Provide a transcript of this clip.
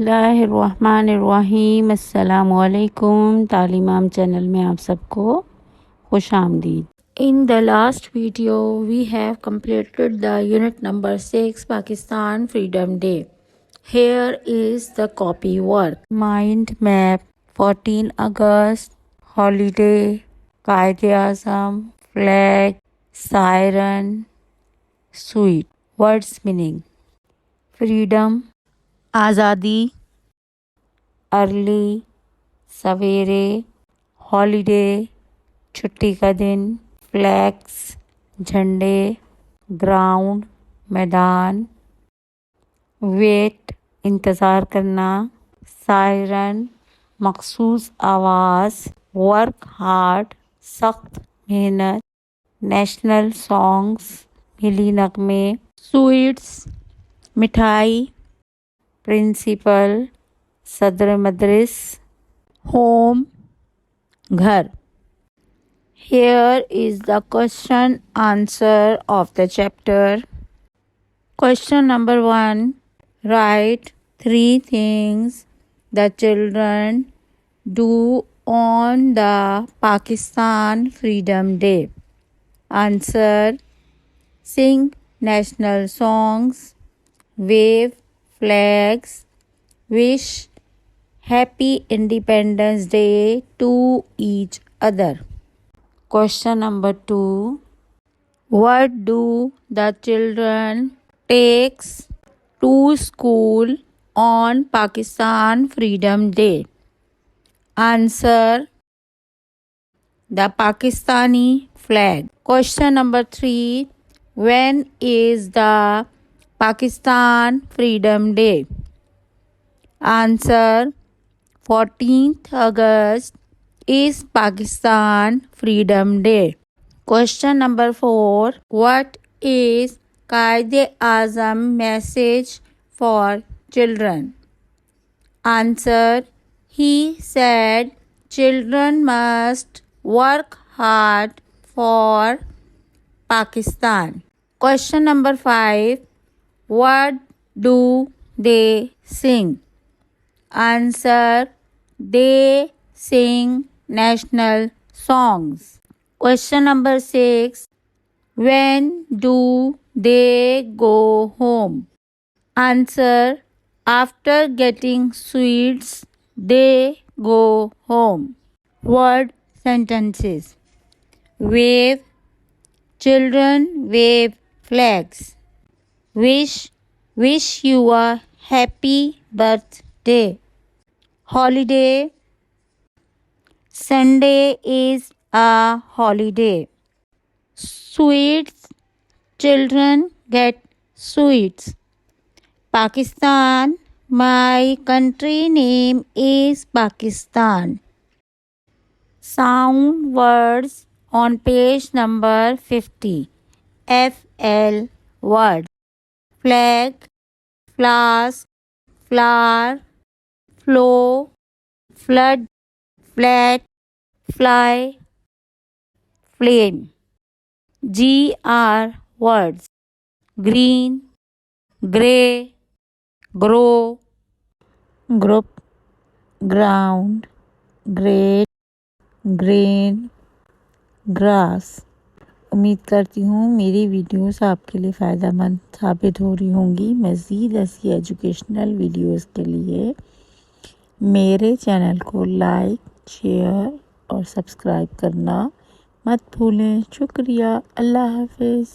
बिस्मिल्लाहिर्रहमानिर्रहीम। अस्सलामुअलैकुम। तालीमाम चैनल में आप सबको खुश आमदीद। In the last video we have completed the unit number 6 Pakistan Freedom Day. Here is the copy work. Mind map, 14 August, holiday, Qaid-e-Azam, flag, siren, sweet. Words meaning: freedom, आज़ादी, early, सवेरे, holiday, छुट्टी का दिन, flags, झंडे, ground, मैदान, wait, इंतज़ार करना, siren, मखसूस आवाज़, वर्क हार्ड, सख्त मेहनत, नेशनल सॉन्ग्स, मिली नगमे, स्वीट्स, मिठाई, प्रिंसिपल, सदर मदरिस, होम, घर. Here is the question answer of the chapter. Question number 1. Write 3 things the children do on the Pakistan Freedom Day. Answer: sing national songs, wave flags, wish Happy Independence Day to each other. Question number 2. What do the children takes to school on Pakistan Freedom Day? Answer: the Pakistani flag. Question number 3. When is the Pakistan Freedom Day? Answer: 14th August is Pakistan Freedom Day. Question number 4. What is Qaid-e-Azam message for children? Answer: he said children must work hard for Pakistan. Question number 5. What do they sing? Answer: they sing national songs. Question number 6. When do they go home? Answer: after getting sweets, they go home. Word sentences: wave, children wave flags. Wish you a happy birthday. Holiday, Sunday is a holiday. Sweets, children get sweets. Pakistan, my country name is Pakistan. Sound words on page number 50. FL word: flag, flask, flower, flow, flood, flat, fly, flame. GR words: green, grey, grow, group, ground, great, grain, grass. उम्मीद करती हूँ मेरी videos आपके लिए फ़ायदेमंद साबित हो रही होंगी। मज़ीद ऐसी एजुकेशनल वीडियोस के लिए मेरे चैनल को लाइक, शेयर और सब्सक्राइब करना मत भूलें। शुक्रिया। अल्लाह हाफ़िज़।